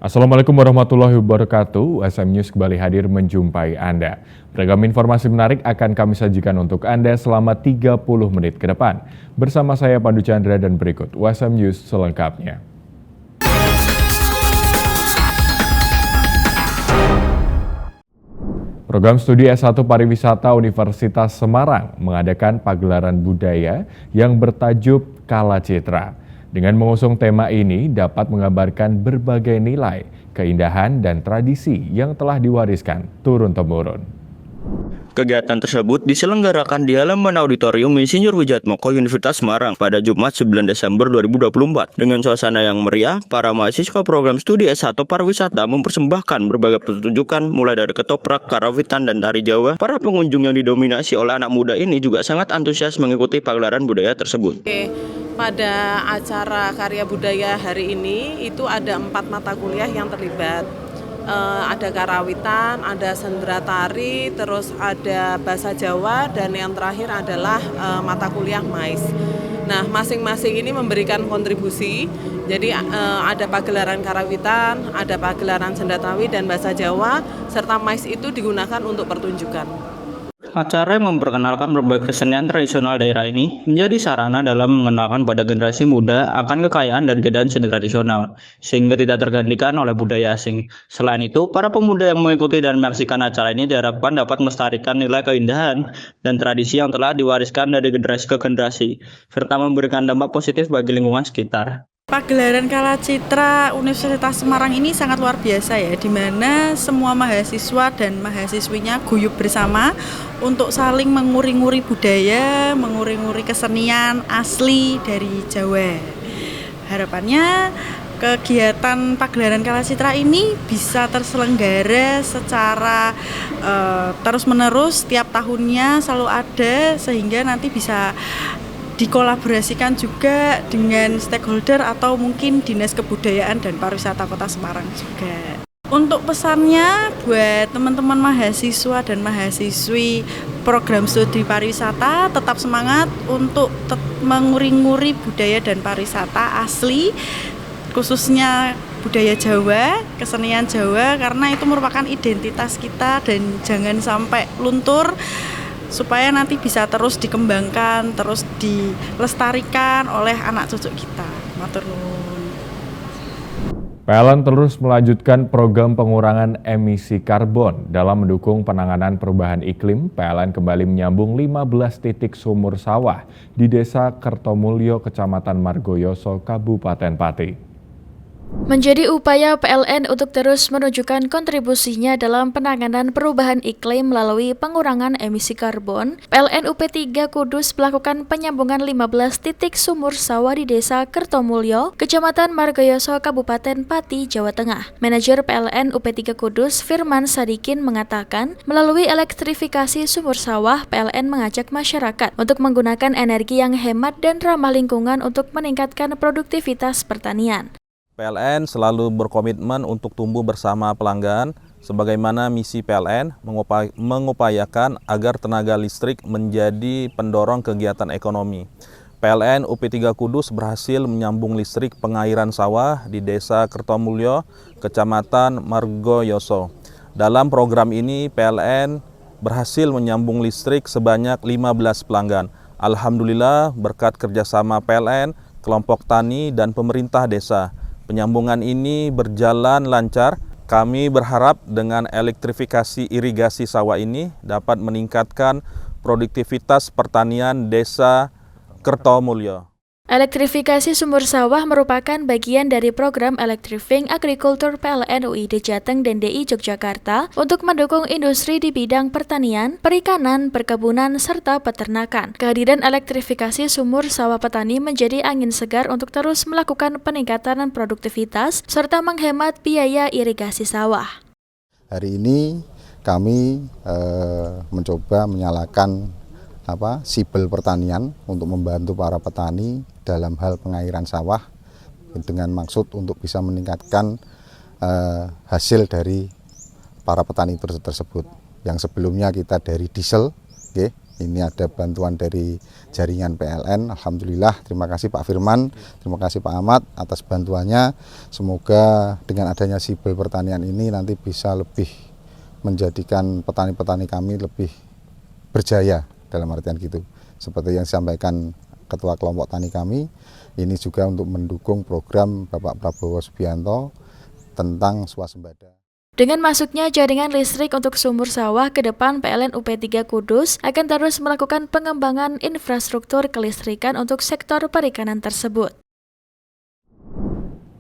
Assalamualaikum warahmatullahi wabarakatuh. USM News kembali hadir menjumpai Anda. Beragam informasi menarik akan kami sajikan untuk Anda selama 30 menit ke depan. Bersama saya Pandu Chandra dan berikut USM News selengkapnya. Program Studi S1 Pariwisata Universitas Semarang mengadakan pagelaran budaya yang bertajuk Kala Citra. Dengan mengusung tema ini dapat menggambarkan berbagai nilai, keindahan, dan tradisi yang telah diwariskan turun-temurun. Kegiatan tersebut diselenggarakan di halaman Auditorium Insinyur Wijatmoko Universitas Semarang pada Jumat 9 Desember 2024. Dengan suasana yang meriah, para mahasiswa program studi S1 Pariwisata mempersembahkan berbagai pertunjukan mulai dari ketoprak, karawitan, dan tari Jawa. Para pengunjung yang didominasi oleh anak muda ini juga sangat antusias mengikuti pagelaran budaya tersebut. Pada acara karya budaya hari ini itu ada 4 mata kuliah yang terlibat. Ada karawitan, ada sendera tari, terus ada bahasa Jawa, dan yang terakhir adalah mata kuliah MAIS. Nah, masing-masing ini memberikan kontribusi. Jadi ada pagelaran karawitan, ada pagelaran sendera tari dan bahasa Jawa, serta MAIS itu digunakan untuk pertunjukan. Acara yang memperkenalkan berbagai kesenian tradisional daerah ini menjadi sarana dalam mengenalkan pada generasi muda akan kekayaan dan keindahan seni tradisional, sehingga tidak tergantikan oleh budaya asing. Selain itu, para pemuda yang mengikuti dan menyaksikan acara ini diharapkan dapat melestarikan nilai keindahan dan tradisi yang telah diwariskan dari generasi ke generasi, serta memberikan dampak positif bagi lingkungan sekitar. Pagelaran Kala Citra Universitas Semarang ini sangat luar biasa ya, di mana semua mahasiswa dan mahasiswinya guyup bersama untuk saling menguri-nguri budaya, menguri-nguri kesenian asli dari Jawa. Harapannya kegiatan pagelaran Kala Citra ini bisa terselenggara secara terus-menerus, tiap tahunnya selalu ada, sehingga nanti bisa dikolaborasikan juga dengan stakeholder atau mungkin Dinas Kebudayaan dan Pariwisata Kota Semarang juga. Untuk pesannya buat teman-teman mahasiswa dan mahasiswi program studi pariwisata, tetap semangat untuk menguri-nguri budaya dan pariwisata asli, khususnya budaya Jawa, kesenian Jawa, karena itu merupakan identitas kita dan jangan sampai luntur, supaya nanti bisa terus dikembangkan, terus dilestarikan oleh anak cucu kita. Matur nuwun. PLN terus melanjutkan program pengurangan emisi karbon. Dalam mendukung penanganan perubahan iklim, PLN kembali menyambung 15 titik sumur sawah di Desa Kertomulyo, Kecamatan Margoyoso, Kabupaten Pati. Menjadi upaya PLN untuk terus menunjukkan kontribusinya dalam penanganan perubahan iklim melalui pengurangan emisi karbon, PLN UP3 Kudus melakukan penyambungan 15 titik sumur sawah di Desa Kertomulyo, Kecamatan Margoyoso, Kabupaten Pati, Jawa Tengah. Manajer PLN UP3 Kudus, Firman Sadikin, mengatakan, melalui elektrifikasi sumur sawah, PLN mengajak masyarakat untuk menggunakan energi yang hemat dan ramah lingkungan untuk meningkatkan produktivitas pertanian. PLN selalu berkomitmen untuk tumbuh bersama pelanggan, sebagaimana misi PLN mengupayakan agar tenaga listrik menjadi pendorong kegiatan ekonomi. PLN UP3 Kudus berhasil menyambung listrik pengairan sawah di Desa Kertomulyo, Kecamatan Margoyoso. Dalam program ini, PLN berhasil menyambung listrik sebanyak 15 pelanggan. Alhamdulillah, berkat kerjasama PLN, kelompok tani, dan pemerintah desa, penyambungan ini berjalan lancar. Kami berharap dengan elektrifikasi irigasi sawah ini dapat meningkatkan produktivitas pertanian Desa Kertomulyo. Elektrifikasi sumur sawah merupakan bagian dari program Electrifying Agriculture PLN UID Jateng dan DI Yogyakarta untuk mendukung industri di bidang pertanian, perikanan, perkebunan, serta peternakan. Kehadiran elektrifikasi sumur sawah petani menjadi angin segar untuk terus melakukan peningkatan produktivitas serta menghemat biaya irigasi sawah. Hari ini kami mencoba menyalakan sibel pertanian untuk membantu para petani dalam hal pengairan sawah dengan maksud untuk bisa meningkatkan hasil dari para petani tersebut. Yang sebelumnya kita dari diesel, Ini ada bantuan dari jaringan PLN, alhamdulillah. Terima kasih Pak Firman, terima kasih Pak Ahmad atas bantuannya. Semoga dengan adanya sibel pertanian ini nanti bisa lebih menjadikan petani-petani kami lebih berjaya, dalam artian gitu. Seperti yang disampaikan Ketua Kelompok Tani kami, ini juga untuk mendukung program Bapak Prabowo Subianto tentang swasembada. Dengan masuknya jaringan listrik untuk sumur sawah ke depan, PLN UP3 Kudus akan terus melakukan pengembangan infrastruktur kelistrikan untuk sektor perikanan tersebut.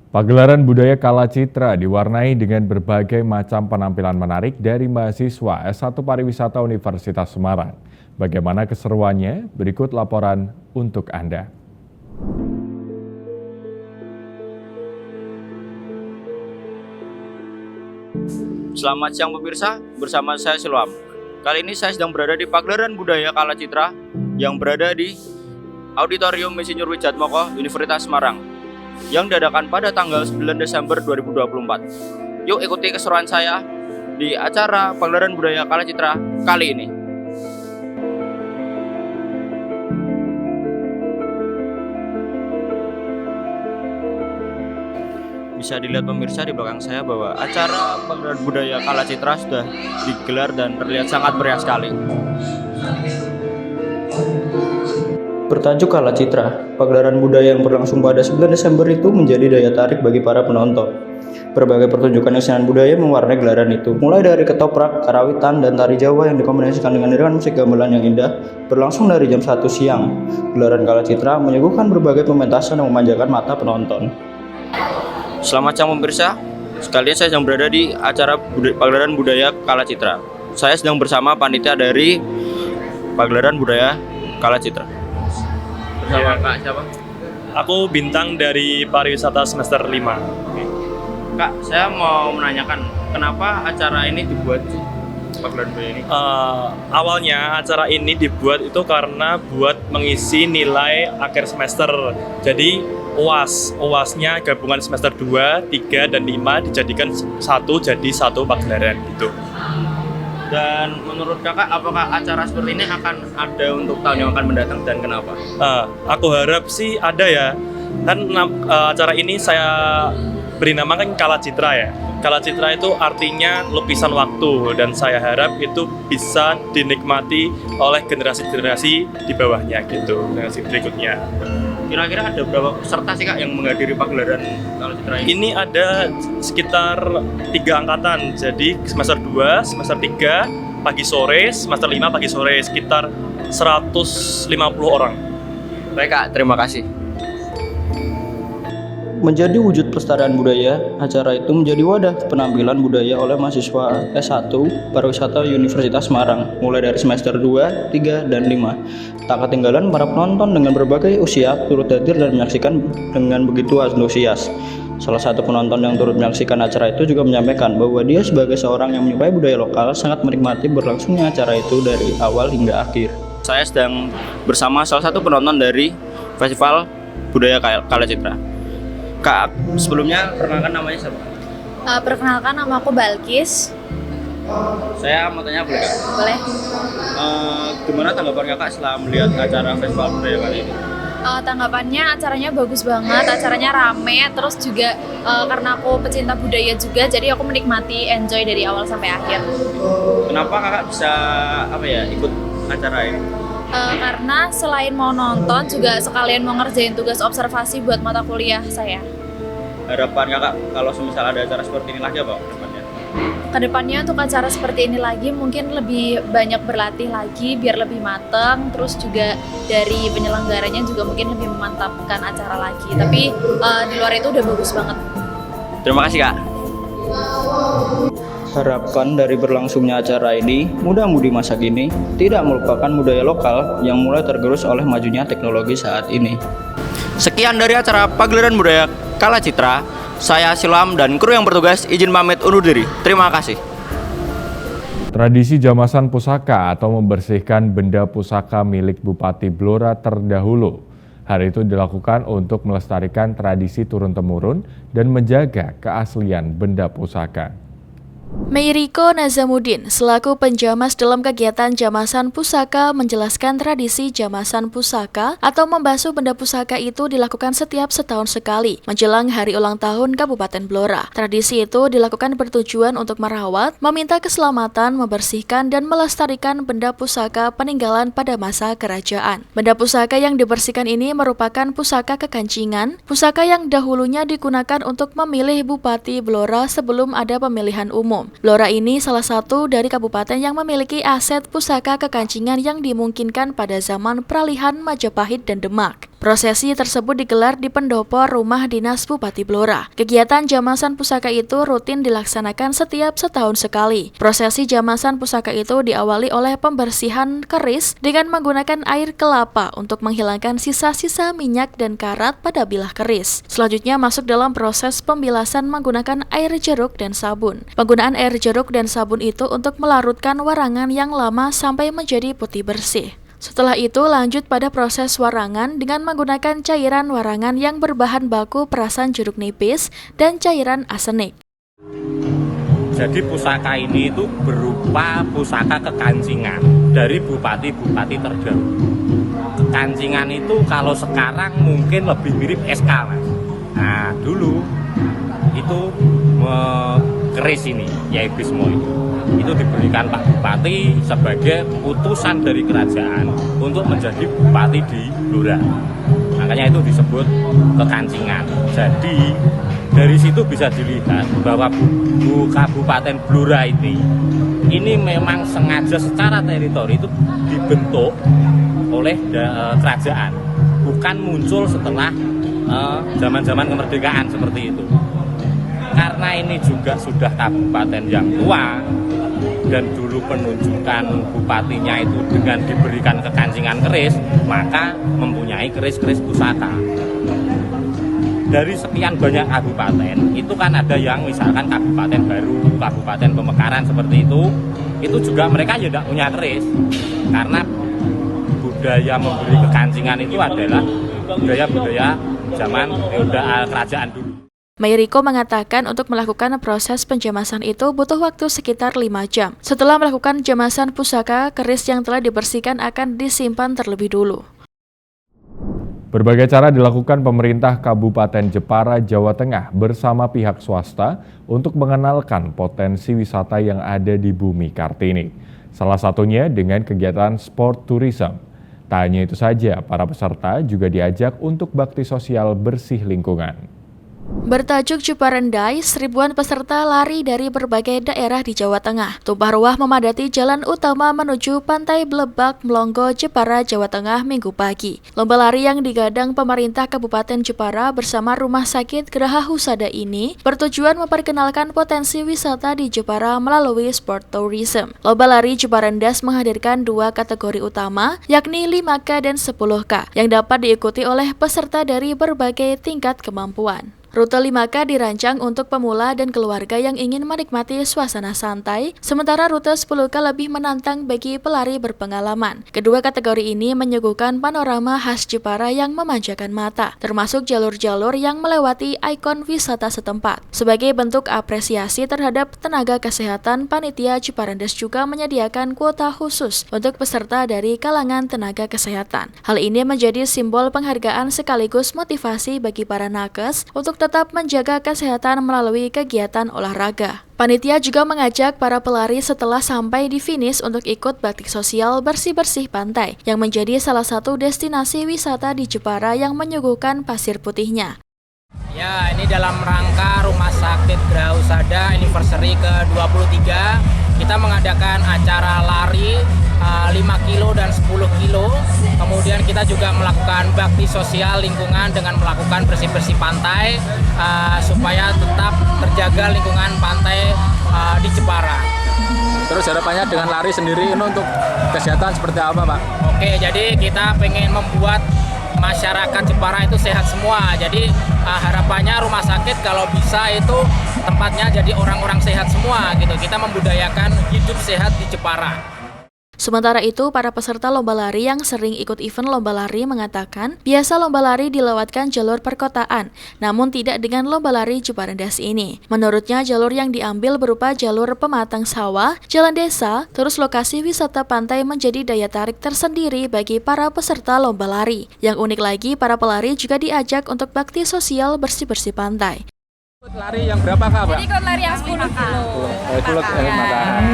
Pagelaran budaya Kala Citra diwarnai dengan berbagai macam penampilan menarik dari mahasiswa S1 Pariwisata Universitas Semarang. Bagaimana keseruannya? Berikut laporan untuk Anda. Selamat siang pemirsa, bersama saya Silwam. Kali ini saya sedang berada di Pagelaran Budaya Kala Citra yang berada di Auditorium Insinyur Wijatmoko Universitas Semarang yang diadakan pada tanggal 9 Desember 2024. Yuk ikuti keseruan saya di acara Pagelaran Budaya Kala Citra kali ini. Bisa dilihat pemirsa di belakang saya bahwa acara Pagelaran Budaya Kala Citra sudah digelar dan terlihat sangat meriah sekali. Bertajuk Kala Citra, pagelaran budaya yang berlangsung pada 9 Desember itu menjadi daya tarik bagi para penonton. Berbagai pertunjukan kesenian budaya mewarnai gelaran itu, mulai dari ketoprak, karawitan, dan tari Jawa yang dikombinasikan dengan musik gamelan yang indah, berlangsung dari jam 1 siang. Gelaran Kala Citra menyuguhkan berbagai pementasan yang memanjakan mata penonton. Selamat siang pemirsa, sekalian saya sedang berada di acara Pagelaran Budaya Kala Citra. Saya sedang bersama panitia dari Pagelaran Budaya Kala Citra. Bersama Kak siapa? Aku Bintang dari Pariwisata semester 5. Kak, saya mau menanyakan kenapa acara ini dibuat Pagelaran Budaya ini? Awalnya acara ini dibuat itu karena buat mengisi nilai akhir semester. Jadi UAS-nya gabungan semester 2, 3, dan 5 dijadikan jadi satu pagelaran gitu. Dan menurut kakak, apakah acara seperti ini akan ada untuk tahun yang akan mendatang dan kenapa? Aku harap sih ada ya. Kan acara ini saya beri nama kan Kala Citra ya. Kala Citra itu artinya lukisan waktu, dan saya harap itu bisa dinikmati oleh generasi-generasi di bawahnya gitu, generasi berikutnya. Kira-kira ada berapa peserta sih Kak yang menghadiri pagelaran Kala Citra ini? Ini ada sekitar 3 angkatan, jadi semester 2, semester 3 pagi sore, semester 5 pagi sore, sekitar 150 orang. Baik Kak, terima kasih. Menjadi wujud pelestarian budaya, acara itu menjadi wadah penampilan budaya oleh mahasiswa S1 Pariwisata Universitas Semarang mulai dari semester 2, 3, dan 5. Tak ketinggalan para penonton dengan berbagai usia turut hadir dan menyaksikan dengan begitu antusias. Salah satu penonton yang turut menyaksikan acara itu juga menyampaikan bahwa dia sebagai seorang yang menyukai budaya lokal sangat menikmati berlangsungnya acara itu dari awal hingga akhir. Saya sedang bersama salah satu penonton dari Festival Budaya Kala Citra. Kak, sebelumnya perkenalkan namanya siapa? Perkenalkan, nama aku Balkis. Saya mau tanya boleh Kak? Boleh. Gimana tanggapan Kakak setelah melihat acara Festival Budaya kali ini? Tanggapannya acaranya bagus banget, acaranya rame, terus juga karena aku pecinta budaya juga, jadi aku menikmati, enjoy dari awal sampai akhir. Kenapa Kakak bisa ikut acara ini? Karena selain mau nonton juga sekalian mau ngerjain tugas observasi buat mata kuliah saya. Harapan Kakak kalau semisal ada acara seperti ini lagi apa kedepannya? Kedepannya untuk acara seperti ini lagi mungkin lebih banyak berlatih lagi biar lebih matang, terus juga dari penyelenggaranya juga mungkin lebih memantapkan acara lagi. Tapi di luar itu udah bagus banget. Terima kasih Kak. Harapan dari berlangsungnya acara ini, muda-mudi masa kini tidak melupakan budaya lokal yang mulai tergerus oleh majunya teknologi saat ini. Sekian dari acara Pagelaran Budaya Kala Citra. Saya Silwam dan kru yang bertugas izin pamit undur diri. Terima kasih. Tradisi jamasan pusaka atau membersihkan benda pusaka milik Bupati Blora terdahulu. Hari itu dilakukan untuk melestarikan tradisi turun-temurun dan menjaga keaslian benda pusaka. Meiriko Nazamuddin selaku penjamas dalam kegiatan jamasan pusaka menjelaskan tradisi jamasan pusaka atau membasuh benda pusaka itu dilakukan setiap setahun sekali menjelang hari ulang tahun Kabupaten Blora. Tradisi itu dilakukan bertujuan untuk merawat, meminta keselamatan, membersihkan dan melestarikan benda pusaka peninggalan pada masa kerajaan. Benda pusaka yang dibersihkan ini merupakan pusaka kekancingan, pusaka yang dahulunya digunakan untuk memilih Bupati Blora sebelum ada pemilihan umum. Blora ini salah satu dari kabupaten yang memiliki aset pusaka kekancingan yang dimungkinkan pada zaman peralihan Majapahit dan Demak. Prosesi tersebut digelar di pendopo rumah dinas Bupati Blora. Kegiatan jamasan pusaka itu rutin dilaksanakan setiap setahun sekali. Prosesi jamasan pusaka itu diawali oleh pembersihan keris dengan menggunakan air kelapa untuk menghilangkan sisa-sisa minyak dan karat pada bilah keris. Selanjutnya masuk dalam proses pembilasan menggunakan air jeruk dan sabun. Penggunaan air jeruk dan sabun itu untuk melarutkan warangan yang lama sampai menjadi putih bersih. Setelah itu lanjut pada proses warangan dengan menggunakan cairan warangan yang berbahan baku perasan jeruk nipis dan cairan arsenik. Jadi pusaka ini itu berupa pusaka kekancingan dari bupati-bupati terdahulu. Kekancingan itu kalau sekarang mungkin lebih mirip SK, Mas. Nah, dulu itu keris ini, Yai Bismo itu diberikan Pak Bupati sebagai utusan dari kerajaan untuk menjadi bupati di Blora. Makanya itu disebut kekancingan. Jadi dari situ bisa dilihat bahwa Kabupaten Blora ini memang sengaja secara teritori itu dibentuk oleh kerajaan, bukan muncul setelah zaman-zaman kemerdekaan seperti itu. Karena ini juga sudah kabupaten yang tua dan dulu penunjukan bupatinya itu dengan diberikan kekancingan keris, maka mempunyai keris-keris pusaka. Dari sekian banyak kabupaten, itu kan ada yang misalkan kabupaten baru, kabupaten pemekaran seperti itu juga mereka ya tidak punya keris. Karena budaya memberi kekancingan itu adalah budaya-budaya zaman kerajaan dulu. Meiriko mengatakan untuk melakukan proses penjamasan itu butuh waktu sekitar 5 jam. Setelah melakukan jamasan pusaka, keris yang telah dibersihkan akan disimpan terlebih dulu. Berbagai cara dilakukan pemerintah Kabupaten Jepara, Jawa Tengah bersama pihak swasta untuk mengenalkan potensi wisata yang ada di Bumi Kartini. Salah satunya dengan kegiatan sport tourism. Tak hanya itu saja, para peserta juga diajak untuk bakti sosial bersih lingkungan. Bertajuk Jeparendai, ribuan peserta lari dari berbagai daerah di Jawa Tengah. Tumpah ruah memadati jalan utama menuju Pantai Blebak, Mlonggo, Jepara, Jawa Tengah Minggu pagi. Lomba lari yang digadang pemerintah Kabupaten Jepara bersama Rumah Sakit Geraha Husada ini bertujuan memperkenalkan potensi wisata di Jepara melalui sport tourism. Lomba lari Jeparendas menghadirkan 2 kategori utama, yakni 5K dan 10K, yang dapat diikuti oleh peserta dari berbagai tingkat kemampuan. Rute 5K dirancang untuk pemula dan keluarga yang ingin menikmati suasana santai, sementara rute 10K lebih menantang bagi pelari berpengalaman. Kedua kategori ini menyuguhkan panorama khas Jepara yang memanjakan mata, termasuk jalur-jalur yang melewati ikon wisata setempat. Sebagai bentuk apresiasi terhadap tenaga kesehatan, panitia Jeparendas juga menyediakan kuota khusus untuk peserta dari kalangan tenaga kesehatan. Hal ini menjadi simbol penghargaan sekaligus motivasi bagi para nakes untuk tetap menjaga kesehatan melalui kegiatan olahraga. Panitia juga mengajak para pelari setelah sampai di finish untuk ikut bakti sosial bersih-bersih pantai, yang menjadi salah satu destinasi wisata di Jepara yang menyuguhkan pasir putihnya. Ya, ini dalam rangka Rumah Sakit Geraha Husada anniversary ke-23, kita mengadakan acara lari 5 kilo dan 10 kilo. Kemudian kita juga melakukan bakti sosial lingkungan dengan melakukan bersih-bersih pantai supaya tetap terjaga lingkungan pantai di Jepara. Terus harapannya dengan lari sendiri ini untuk kesehatan seperti apa, Pak? Oke, jadi kita pengen membuat masyarakat Jepara itu sehat semua. Jadi harapannya rumah sakit kalau bisa itu tempatnya jadi orang-orang sehat semua gitu. Kita membudayakan hidup sehat di Jepara. Sementara itu, para peserta lomba lari yang sering ikut event lomba lari mengatakan biasa lomba lari dilewatkan jalur perkotaan, namun tidak dengan lomba lari Jepara Das ini. Menurutnya, jalur yang diambil berupa jalur pematang sawah, jalan desa, terus lokasi wisata pantai menjadi daya tarik tersendiri bagi para peserta lomba lari. Yang unik lagi, para pelari juga diajak untuk bakti sosial bersih-bersih pantai. Lari yang berapa Kak, Pak? Jadi ikut lari yang 10 kilo.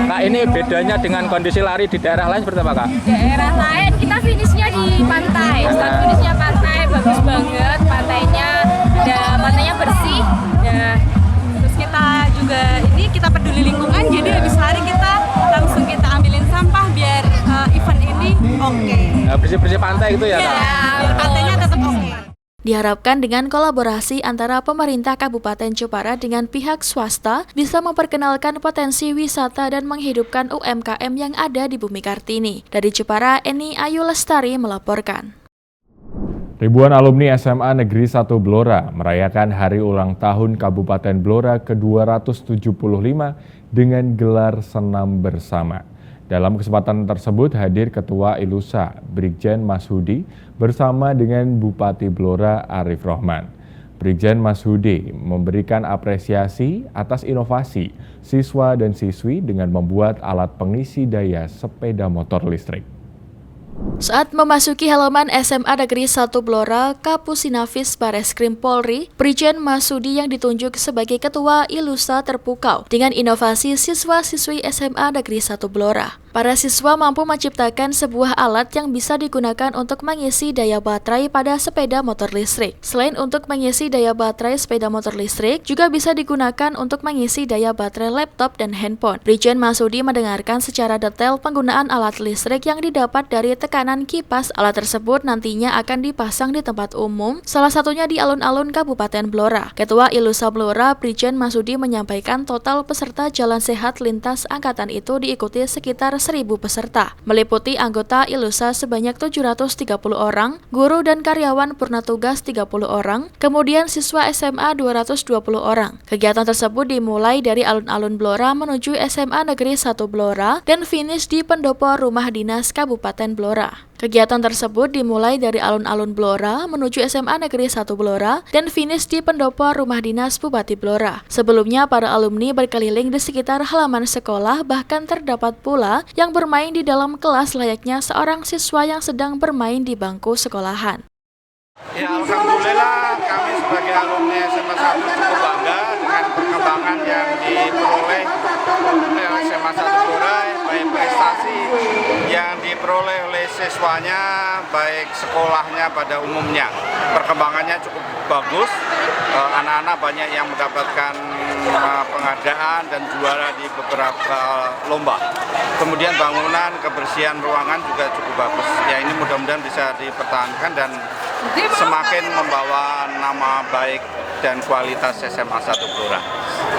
Kak, ini bedanya dengan kondisi lari di daerah lain seperti apa Kak? Daerah lain kita finishnya di pantai. Start finishnya pantai, bagus banget pantainya. Pantainya bersih. Terus kita juga kita peduli lingkungan, jadi habis lari kita langsung kita ambilin sampah biar event ini oke. Bersih-bersih pantai gitu ya Kak? Ya, pantainya tetap oke. Diharapkan dengan kolaborasi antara pemerintah Kabupaten Jepara dengan pihak swasta bisa memperkenalkan potensi wisata dan menghidupkan UMKM yang ada di Bumi Kartini. Dari Jepara, Eni Ayu Lestari melaporkan. Ribuan alumni SMA Negeri 1 Blora merayakan Hari Ulang Tahun Kabupaten Blora ke-275 dengan gelar senam bersama. Dalam kesempatan tersebut hadir Ketua Ilusa, Brigjen Mashudi, bersama dengan Bupati Blora Arif Rohman. Brigjen Mashudi memberikan apresiasi atas inovasi siswa dan siswi dengan membuat alat pengisi daya sepeda motor listrik. Saat memasuki halaman SMA Negeri 1 Blora, Kapusinavis Bareskrim Polri, Brigjen Mashudi yang ditunjuk sebagai Ketua Ilusa terpukau dengan inovasi siswa-siswi SMA Negeri 1 Blora. Para siswa mampu menciptakan sebuah alat yang bisa digunakan untuk mengisi daya baterai pada sepeda motor listrik. Selain untuk mengisi daya baterai sepeda motor listrik, juga bisa digunakan untuk mengisi daya baterai laptop dan handphone. Brigjen Mashudi mendengarkan secara detail penggunaan alat listrik yang didapat dari tekanan kipas. Alat tersebut nantinya akan dipasang di tempat umum, salah satunya di alun-alun Kabupaten Blora. Ketua Ilusa Blora, Brigjen Mashudi menyampaikan total peserta jalan sehat lintas angkatan itu diikuti sekitar 1.000 peserta, meliputi anggota Ilusa sebanyak 730 orang, guru dan karyawan purna tugas 30 orang, kemudian siswa SMA 220 orang. Kegiatan tersebut dimulai dari alun-alun Blora menuju SMA Negeri 1 Blora dan finish di pendopo Rumah Dinas Kabupaten Blora. Kegiatan tersebut dimulai dari alun-alun Blora menuju SMA Negeri 1 Blora dan finish di pendopo Rumah Dinas Bupati Blora. Sebelumnya, para alumni berkeliling di sekitar halaman sekolah, bahkan terdapat pula yang bermain di dalam kelas layaknya seorang siswa yang sedang bermain di bangku sekolahan. Ya, alhamdulillah kami sebagai alumni SMA 1 cukup bangga dengan perkembangan yang diperoleh oleh SMA 1 Blora, baik prestasi yang diperoleh oleh siswanya, baik sekolahnya pada umumnya. Perkembangannya cukup bagus, anak-anak banyak yang mendapatkan penghargaan dan juara di beberapa lomba. Kemudian bangunan, kebersihan ruangan juga cukup bagus. Ya, ini mudah-mudahan bisa dipertahankan dan semakin membawa nama baik dan kualitas SMA 1 Blora.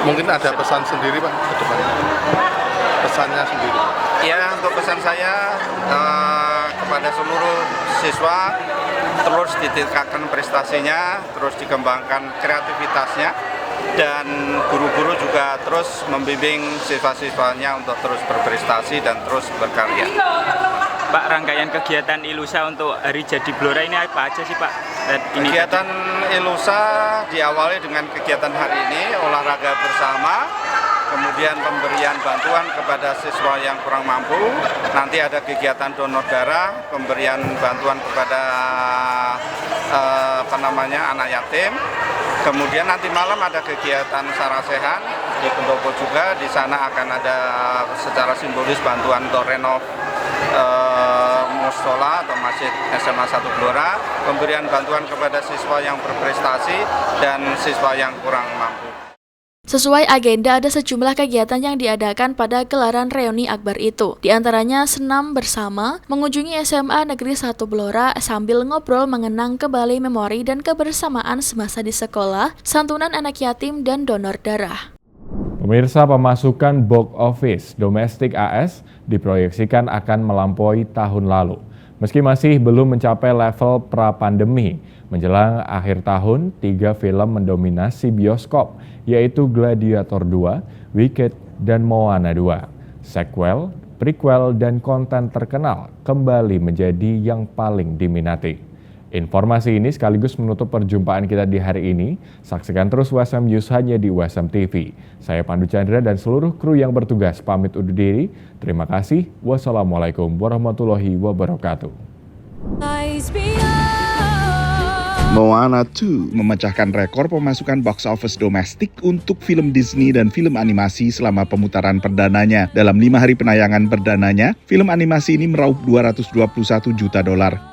Mungkin ada pesan sendiri Pak ke depan? Pesannya sendiri? Ya, untuk pesan saya kepada seluruh siswa, terus ditingkatkan prestasinya, terus dikembangkan kreativitasnya, dan guru-guru juga terus membimbing siswa-siswanya untuk terus berprestasi dan terus berkarya. Pak, rangkaian kegiatan Ilusa untuk Hari Jadi Blora ini apa aja sih Pak? Kegiatan Ilusa diawali dengan kegiatan hari ini, olahraga bersama, kemudian pemberian bantuan kepada siswa yang kurang mampu, nanti ada kegiatan donor darah, pemberian bantuan kepada anak yatim, kemudian nanti malam ada kegiatan sarasehan di pendopo juga, di sana akan ada secara simbolis bantuan untuk renov musola atau masjid SMA 1 Blora, pemberian bantuan kepada siswa yang berprestasi dan siswa yang kurang mampu. Sesuai agenda, ada sejumlah kegiatan yang diadakan pada gelaran reuni akbar itu. Di antaranya senam bersama, mengunjungi SMA Negeri 1 Blora sambil ngobrol mengenang kembali memori dan kebersamaan semasa di sekolah, santunan anak yatim, dan donor darah. Pemirsa, pemasukan box office domestik AS diproyeksikan akan melampaui tahun lalu. Meski masih belum mencapai level pra-pandemi, menjelang akhir tahun, 3 film mendominasi bioskop, yaitu Gladiator 2, Wicked, dan Moana 2. Sequel prequel, dan konten terkenal kembali menjadi yang paling diminati. Informasi ini sekaligus menutup perjumpaan kita di hari ini. Saksikan terus USM News hanya di USM TV. Saya Pandu Chandra dan seluruh kru yang bertugas pamit undur diri. Terima kasih. Wassalamualaikum warahmatullahi wabarakatuh. Moana 2 memecahkan rekor pemasukan box office domestik untuk film Disney dan film animasi selama pemutaran perdananya. Dalam 5 hari penayangan perdananya, film animasi ini meraup $221 juta.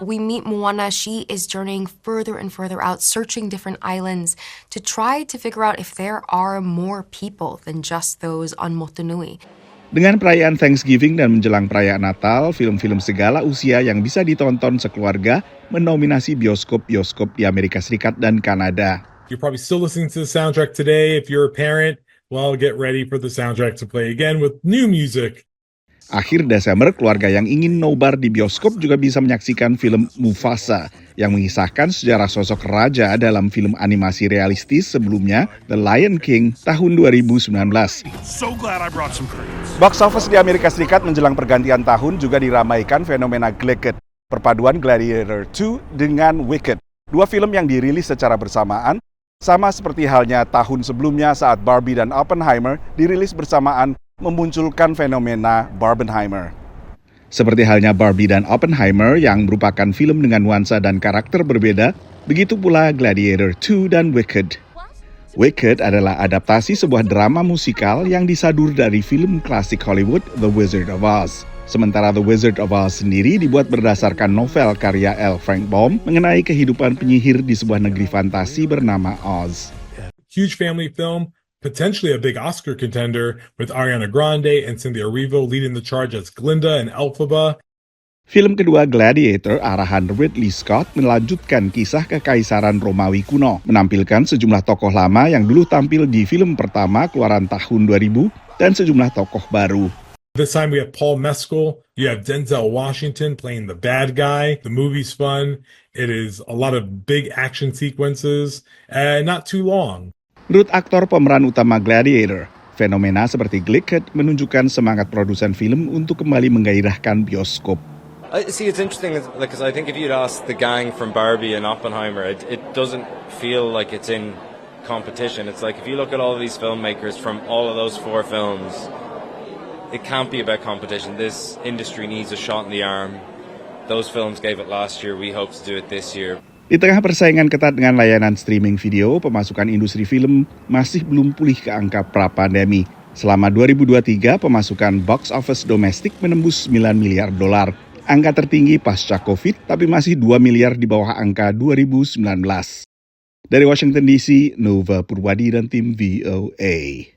We meet Moana. She is journeying further and further out, searching different islands to try to figure out if there are more people than just those on Motunui. Dengan perayaan Thanksgiving dan menjelang perayaan Natal, film-film segala usia yang bisa ditonton sekeluarga mendominasi bioskop-bioskop di Amerika Serikat dan Kanada. You're probably still listening to the soundtrack today. If you're a parent, well, get ready for the soundtrack to play again with new music. Akhir Desember, keluarga yang ingin nobar di bioskop juga bisa menyaksikan film Mufasa yang mengisahkan sejarah sosok raja dalam film animasi realistis sebelumnya, The Lion King, tahun 2019. So glad I brought some crayons. Box office di Amerika Serikat menjelang pergantian tahun juga diramaikan fenomena Wicked, perpaduan Gladiator 2 dengan Wicked. Dua film yang dirilis secara bersamaan, sama seperti halnya tahun sebelumnya saat Barbie dan Oppenheimer dirilis bersamaan, memunculkan fenomena Barbenheimer. Seperti halnya Barbie dan Oppenheimer yang merupakan film dengan nuansa dan karakter berbeda, begitu pula Gladiator 2 dan Wicked. Wicked adalah adaptasi sebuah drama musikal yang disadur dari film klasik Hollywood The Wizard of Oz. Sementara The Wizard of Oz sendiri dibuat berdasarkan novel karya L. Frank Baum mengenai kehidupan penyihir di sebuah negeri fantasi bernama Oz. Huge family film, potentially a big Oscar contender with Ariana Grande and Cynthia Erivo leading the charge as Glinda and Elphaba. Film kedua Gladiator arahan Ridley Scott melanjutkan kisah kekaisaran Romawi kuno, menampilkan sejumlah tokoh lama yang dulu tampil di film pertama keluaran tahun 2000 dan sejumlah tokoh baru. This time we have Paul Mescal, you have Denzel Washington playing the bad guy. The movie's fun. It is a lot of big action sequences and not too long. Menurut aktor pemeran utama Gladiator, fenomena seperti Wicked menunjukkan semangat produsen film untuk kembali menggairahkan bioskop. See, it's interesting because I think if you'd asked the gang from Barbie and Oppenheimer, it doesn't feel like it's in competition. It's like if you look at all of these filmmakers from all of those 4 films, it can't be about competition. This industry needs a shot in the arm. Those films gave it last year. We hope to do it this year. Di tengah persaingan ketat dengan layanan streaming video, pemasukan industri film masih belum pulih ke angka pra-pandemi. Selama 2023, pemasukan box office domestik menembus $9 miliar. Angka tertinggi pasca COVID, tapi masih 2 miliar di bawah angka 2019. Dari Washington DC, Nova Purwadi dan tim VOA.